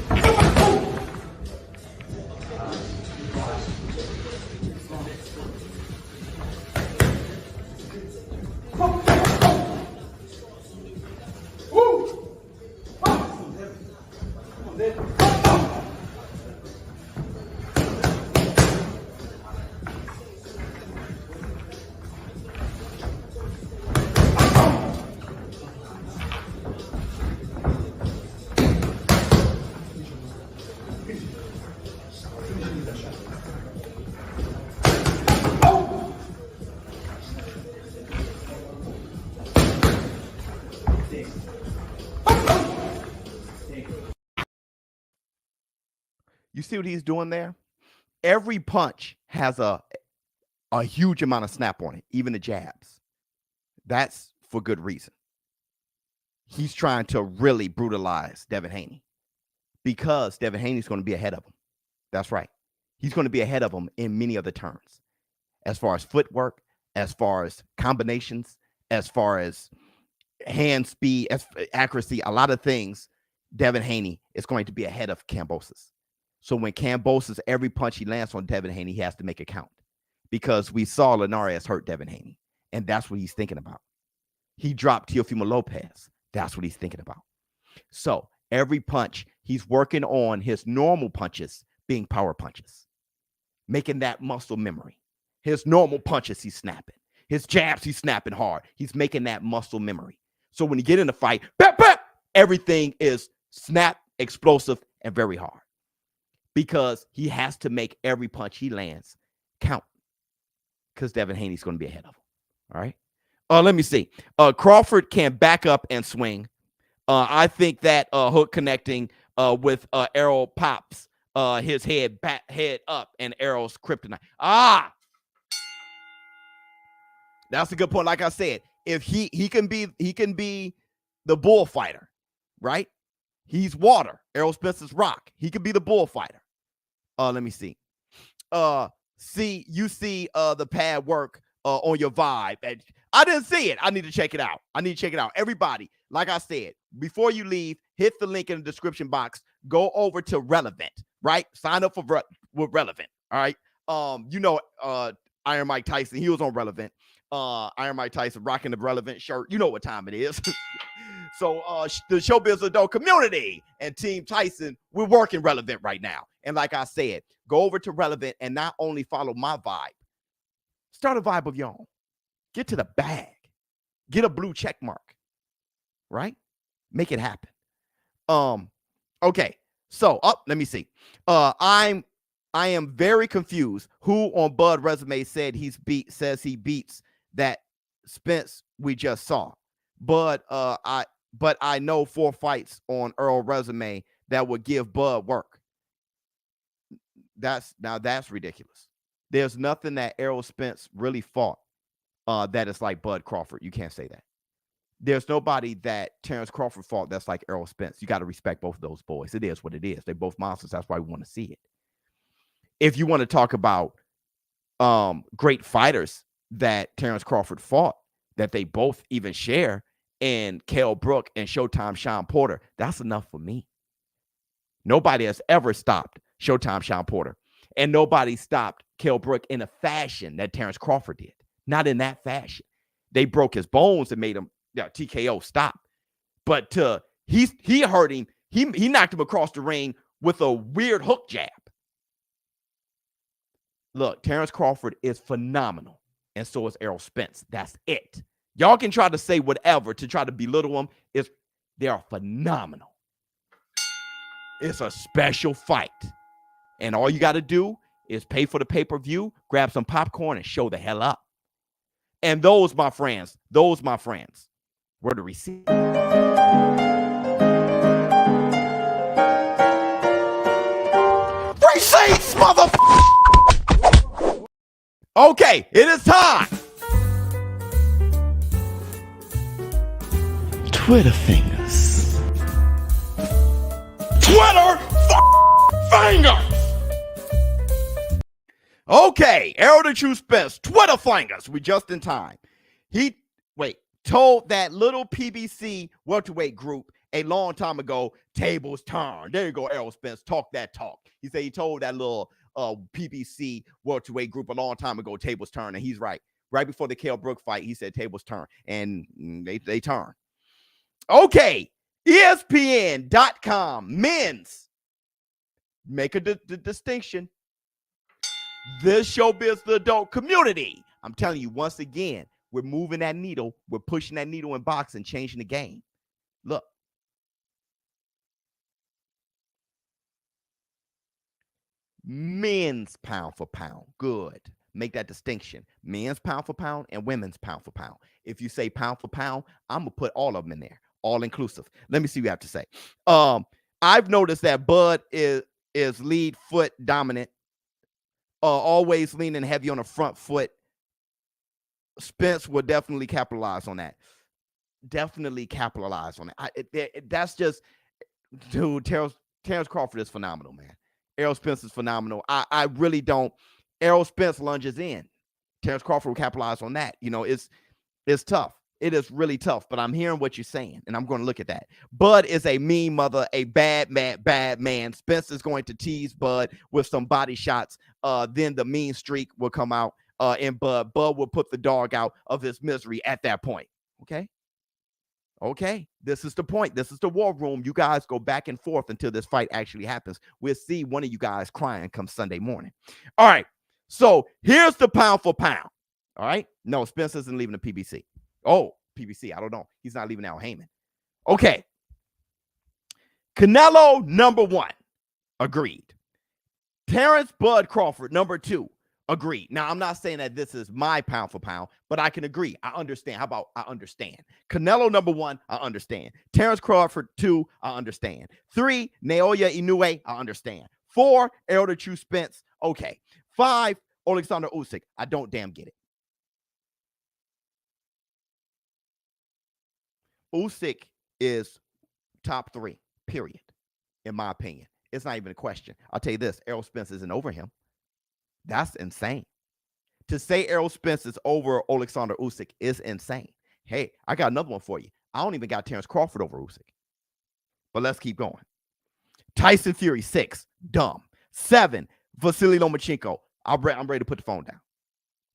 You see what he's doing there? Every punch has a huge amount of snap on it, even the jabs. That's for good reason. He's trying to really brutalize Devin Haney because Devin Haney's going to be ahead of him. That's right. He's going to be ahead of him in many other terms, as far as footwork, as far as combinations, as far as hand speed, as accuracy, a lot of things. Devin Haney is going to be ahead of Cambosis. So when Cambosis, every punch he lands on Devin Haney, he has to make a count, because we saw Linares hurt Devin Haney, and that's what he's thinking about. He dropped Teofimo Lopez. That's what he's thinking about. So every punch, he's working on his normal punches being power punches, making that muscle memory. His normal punches, he's snapping. His jabs, he's snapping hard. He's making that muscle memory. So when you get in the fight, everything is snap, explosive, and very hard, because he has to make every punch he lands count, because Devin Haney's going to be ahead of him. All right. Let me see. Crawford can back up and swing. I think that hook connecting with Errol pops his head up, and Errol's kryptonite. That's a good point. Like I said, if he can be the bullfighter, right? He's water. Errol Spence is rock. He could be the bullfighter. Let me see. You see the pad work on your vibe. And I didn't see it. I need to check it out. Everybody, like I said, before you leave, hit the link in the description box. Go over to Relevnt, right? Sign up with Relevnt. All right. Iron Mike Tyson, he was on Relevnt. Iron Mike Tyson rocking the Relevnt shirt. You know what time it is. So the ShowBizz adult community and Team Tyson, we're working Relevnt right now. And like I said, go over to Relevnt and not only follow my vibe, start a vibe of your own. Get to the bag. Get a blue check mark. Right? Make it happen. Okay. So, let me see. I am very confused. Who on Bud resume said says he beats that Spence we just saw. But I know 4 fights on Errol resume that would give Bud work. That's ridiculous. There's nothing that Errol Spence really fought that is like Bud Crawford. You can't say that. There's nobody that Terrence Crawford fought that's like Errol Spence. You got to respect both of those boys. It is what it is. They're both monsters. That's why we want to see it. If you want to talk about great fighters that Terrence Crawford fought, that they both even share, and Kell Brook and Showtime Sean Porter, that's enough for me. Nobody has ever stopped Showtime Sean Porter, and nobody stopped Kell Brook in a fashion that Terrence Crawford did. Not in that fashion. They broke his bones and made him TKO stop. But he hurt him. He knocked him across the ring with a weird hook jab. Look, Terrence Crawford is phenomenal, and so is Errol Spence. That's it. Y'all can try to say whatever to try to belittle them. They are phenomenal. It's a special fight. And all you got to do is pay for the pay-per-view, grab some popcorn, and show the hell up. And those, my friends, were the receipts. Receipts, motherfucker! Okay, it is time. Twitter fingers. Twitter fingers. Okay, Errol the True Spence, Twitter fingers. We just in time. He told that little PBC welterweight group a long time ago, tables turn. There you go, Errol Spence. Talk that talk. He said he told that little PBC welterweight group a long time ago, tables turn, and he's right. Right before the Kell Brook fight, he said tables turn, and they turn. Okay, ESPN.com men's. Make a distinction. This ShowBizz the adult community. I'm telling you, once again, we're moving that needle. We're pushing that needle in boxing, changing the game. Look. Men's pound for pound. Good. Make that distinction. Men's pound for pound and women's pound for pound. If you say pound for pound, I'm going to put all of them in there. All inclusive. Let me see what you have to say. I've noticed that Bud is lead foot dominant. Always leaning heavy on the front foot. Spence will definitely capitalize on that. Definitely capitalize on it. That's just, dude, Terrence Crawford is phenomenal, man. Errol Spence is phenomenal. I really don't. Errol Spence lunges in. Terrence Crawford will capitalize on that. You know, it's tough. It is really tough, but I'm hearing what you're saying, and I'm going to look at that. Bud is a mean mother, a bad man. Spence is going to tease Bud with some body shots. Then the mean streak will come out, and Bud will put the dog out of his misery at that point. Okay, this is the point. This is the war room. You guys go back and forth until this fight actually happens. We'll see one of you guys crying come Sunday morning. All right, so here's the pound for pound. All right, no, Spence isn't leaving the PBC. Oh, PBC, I don't know. He's not leaving Al Heyman. Okay. Canelo, number 1. Agreed. Terrence Bud Crawford, number 2. Agreed. Now, I'm not saying that this is my pound for pound, but I can agree. I understand. How about I understand? Canelo, number 1, I understand. Terrence Crawford, 2, I understand. 3, Naoya Inoue, I understand. 4, Errol the True Spence. Okay. 5, Alexander Usyk. I don't damn get it. Usyk is top 3, period, in my opinion. It's not even a question. I'll tell you this, Errol Spence isn't over him. That's insane. To say Errol Spence is over Alexander Usyk is insane. Hey, I got another one for you. I don't even got Terrence Crawford over Usyk. But let's keep going. Tyson Fury, 6, dumb. 7, Vasily Lomachenko. I'm ready to put the phone down.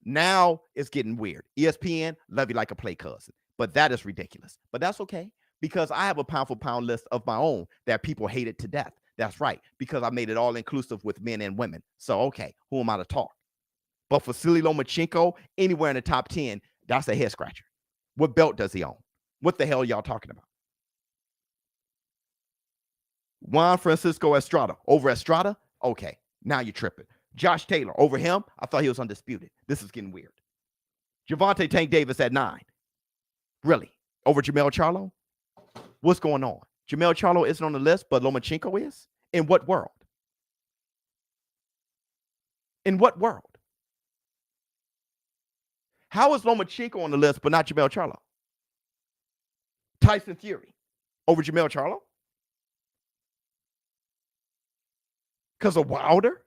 Now it's getting weird. ESPN, love you like a play cousin. But that is ridiculous. But that's okay, because I have a pound for pound list of my own that people hated to death. That's right, because I made it all inclusive with men and women. So, okay, who am I to talk? But for Vasily Lomachenko, anywhere in the top 10, that's a head scratcher. What belt does he own? What the hell are y'all talking about? Juan Francisco Estrada. Over Estrada? Okay, now you're tripping. Josh Taylor. Over him? I thought he was undisputed. This is getting weird. Gervonta Tank Davis at 9. Really? Over Jermell Charlo? What's going on? Jermell Charlo isn't on the list, but Lomachenko is? In what world? In what world? How is Lomachenko on the list, but not Jermell Charlo? Tyson Fury over Jermell Charlo? Because of Wilder?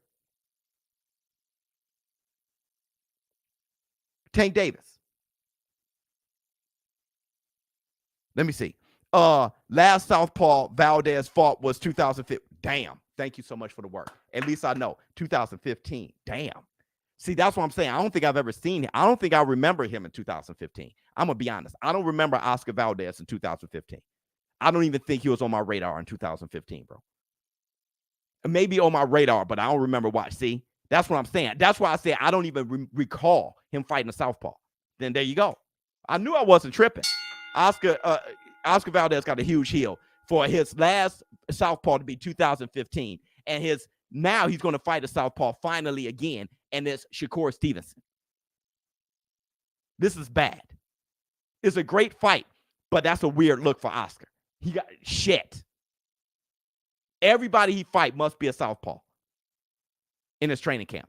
Tank Davis. Let me see. Last Southpaw Valdez fought was 2015. Damn. Thank you so much for the work. At least I know. 2015. Damn. See, that's what I'm saying. I don't think I've ever seen him. I don't think I remember him in 2015. I'm going to be honest. I don't remember Oscar Valdez in 2015. I don't even think he was on my radar in 2015, bro. Maybe on my radar, but I don't remember why. See, that's what I'm saying. That's why I said I don't even recall him fighting a Southpaw. Then there you go. I knew I wasn't tripping. Oscar Valdez got a huge heel for his last Southpaw to be 2015. And now he's going to fight a Southpaw finally again. And it's Shakur Stevenson. This is bad. It's a great fight, but that's a weird look for Oscar. He got shit. Everybody he fight must be a Southpaw in his training camp.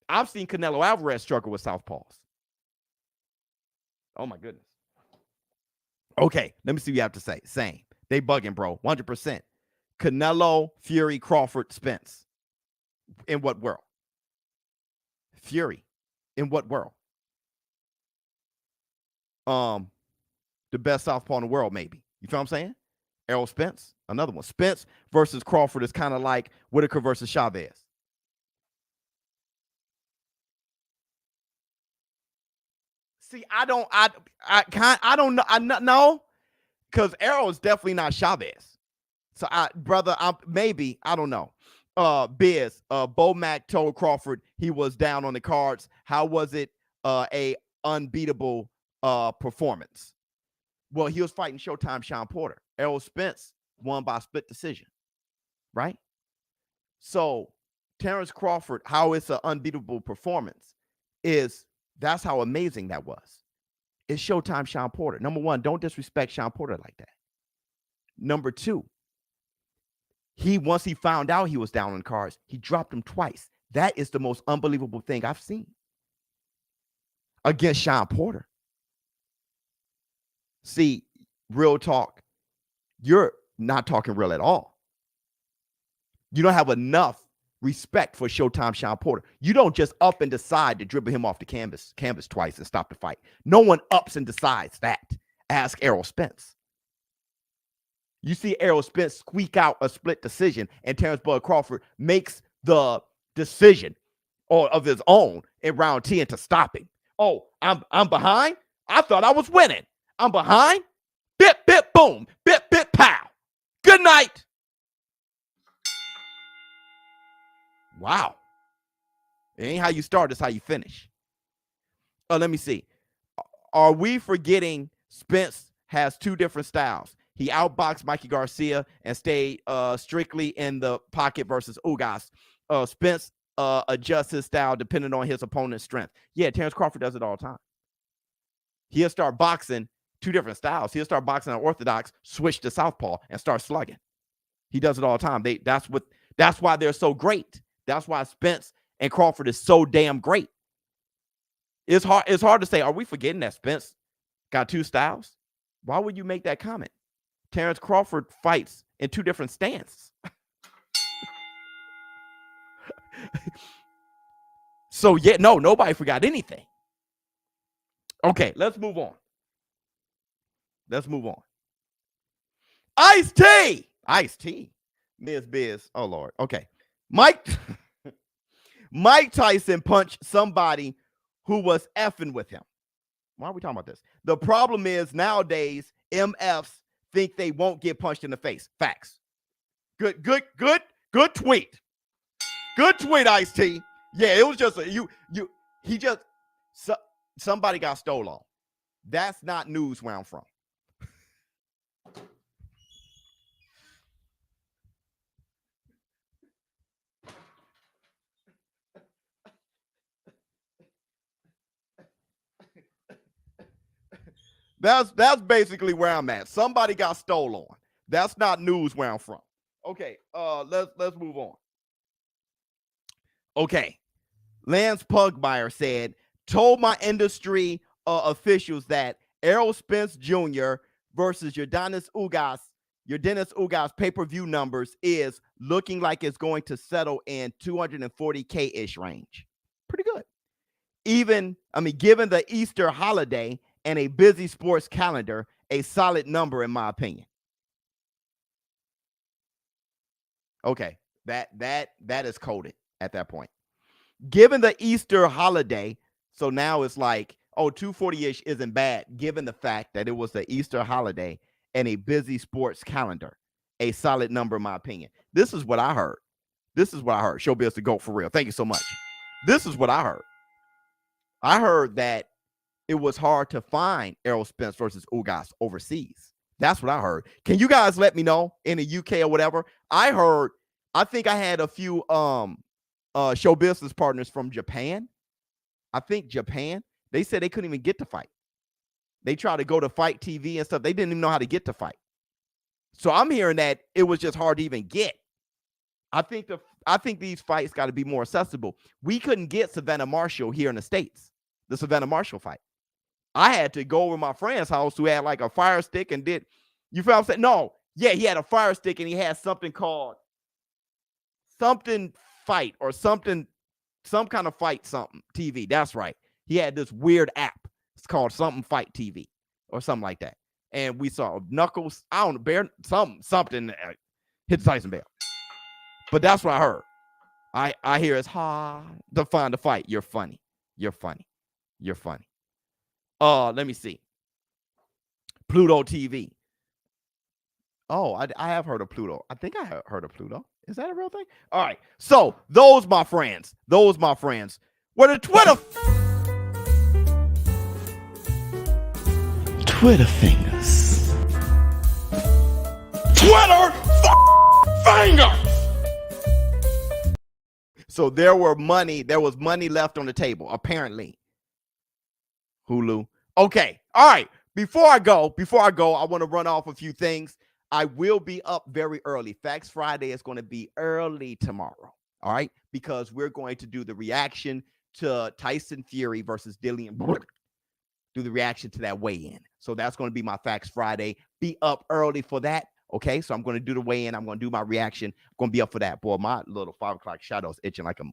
I've seen Canelo Alvarez struggle with Southpaws. Oh, my goodness. Okay, let me see what you have to say. Same. They bugging, bro. 100%. Canelo, Fury, Crawford, Spence. In what world? Fury. In what world? The best Southpaw in the world, maybe. You feel what I'm saying? Errol Spence, another one. Spence versus Crawford is kind of like Whitaker versus Chavez. See, I don't know, because Errol is definitely not Chavez. So, I don't know. Biz, Bo Mack told Crawford he was down on the cards. How was it a unbeatable performance? Well, he was fighting Showtime Sean Porter. Errol Spence won by split decision, right? So, Terrence Crawford, how it's an unbeatable performance that's how amazing that was. It's Showtime Sean Porter. Number one, don't disrespect Sean Porter like that. Number two, once he found out he was down on cards, he dropped him twice. That is the most unbelievable thing I've seen against Sean Porter. See, real talk, you're not talking real at all. You don't have enough respect for Showtime Sean Porter. You don't just up and decide to dribble him off the canvas twice and stop the fight. No one ups and decides that. Ask Errol Spence. You see Errol Spence squeak out a split decision, and Terrence Bud Crawford makes the decision of his own in round 10 to stop him. Oh, I'm behind? I thought I was winning. I'm behind? Bip, bip, boom. Bip, bip, pow. Good night. Wow. It ain't how you start, it's how you finish. Let me see. Are we forgetting Spence has two different styles? He outboxed Mikey Garcia and stayed strictly in the pocket versus Ugas. Spence adjusts his style depending on his opponent's strength. Yeah, Terrence Crawford does it all the time. He'll start boxing two different styles. He'll start boxing unorthodox, switch to southpaw, and start slugging. He does it all the time. That's why they're so great. That's why Spence and Crawford is so damn great. It's hard to say, are we forgetting that Spence got two styles? Why would you make that comment? Terrence Crawford fights in two different stances. So, yeah, no, nobody forgot anything. Okay, let's move on. Ice-T. Ms. Biz. Oh, Lord. Okay. Mike Tyson punched somebody who was effing with him. Why are we talking about this? The problem is nowadays MFs think they won't get punched in the face. Facts. Good tweet. Good tweet, Ice-T. Yeah, it was just somebody got stolen. That's not news where I'm from. That's basically where I'm at. Somebody got stolen. That's not news where I'm from. Okay, let's move on. Okay, Lance Pugmire said, told my industry officials that Errol Spence Jr. versus your Dennis Ugas pay-per-view numbers is looking like it's going to settle in 240K-ish range. Pretty good. Given the Easter holiday and a busy sports calendar, a solid number in my opinion. Okay, that is coded at that point. Given the Easter holiday, so now it's like, 240-ish isn't bad, given the fact that it was the Easter holiday and a busy sports calendar, a solid number in my opinion. This is what I heard. ShowBizz the GOAT for real. Thank you so much. This is what I heard. I heard that it was hard to find Errol Spence versus Ugas overseas. That's what I heard. Can you guys let me know in the UK or whatever? I think I had a few show business partners from Japan. I think Japan. They said they couldn't even get to fight. They tried to go to Fight TV and stuff. They didn't even know how to get to fight. So I'm hearing that it was just hard to even get. I think these fights got to be more accessible. We couldn't get Savannah Marshall here in the States, the Savannah Marshall fight. I had to go over to my friend's house who had like a fire stick and did, you feel what I'm saying? No, yeah, he had a fire stick and he had something called something fight or something, some kind of fight something TV. That's right. He had this weird app. It's called something fight TV or something like that. And we saw Knuckles, I don't know, Bear, something hit Tyson Bell. But that's what I heard. I hear it's hard to find the fight. You're funny. You're funny. You're funny. Let me see. Pluto TV. Oh, I have heard of Pluto. I think I have heard of Pluto. Is that a real thing? All right. So those my friends were the Twitter fingers. Twitter fingers. So there was money left on the table, apparently. Hulu. Okay. All right. Before I go, I want to run off a few things. I will be up very early. Facts Friday is going to be early tomorrow. All right. Because we're going to do the reaction to Tyson Fury versus Dillian. Do the reaction to that weigh-in. So that's going to be my Facts Friday. Be up early for that. Okay. So I'm going to do the weigh-in. I'm going to do my reaction. I'm going to be up for that. Boy, my little 5 o'clock shadow's itching like a.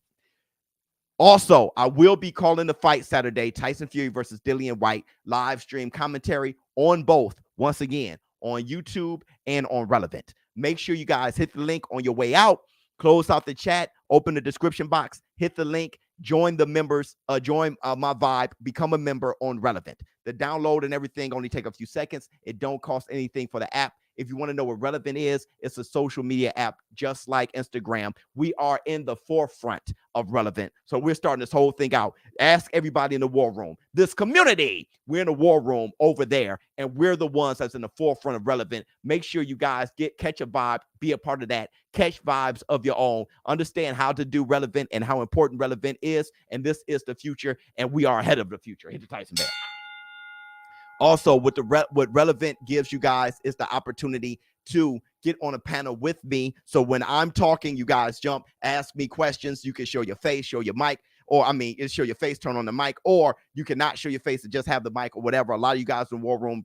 Also, I will be calling the fight Saturday, Tyson Fury versus Dillian White, live stream commentary on both, once again, on YouTube and on Relevnt. Make sure you guys hit the link on your way out, close out the chat, open the description box, hit the link, join the members, join my vibe, become a member on Relevnt. The download and everything only take a few seconds. It don't cost anything for the app. If you want to know what Relevnt is, it's a social media app just like Instagram. We are in the forefront of Relevnt. So we're starting this whole thing out. Ask everybody in the war room. This community, we're in the war room over there, and we're the ones that's in the forefront of Relevnt. Make sure you guys catch a vibe, be a part of that, catch vibes of your own, understand how to do Relevnt and how important Relevnt is, and this is the future, and we are ahead of the future. Hit the Tyson Bell. Also, what Relevnt gives you guys is the opportunity to get on a panel with me. So when I'm talking, you guys jump, ask me questions. You can show your face, show your mic, or show your face, turn on the mic, or you cannot show your face and just have the mic or whatever. A lot of you guys in the War Room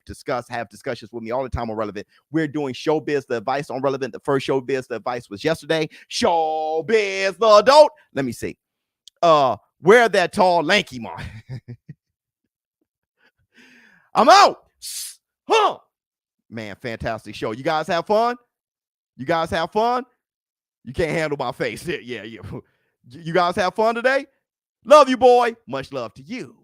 have discussions with me all the time on Relevnt. We're doing ShowBizz The Advice on Relevnt. The first ShowBizz The Advice was yesterday. ShowBizz The Adult. Let me see. Where that tall, lanky man. I'm out. Huh. Man, fantastic show. You guys have fun? You guys have fun? You can't handle my face. Yeah. You guys have fun today? Love you, boy. Much love to you.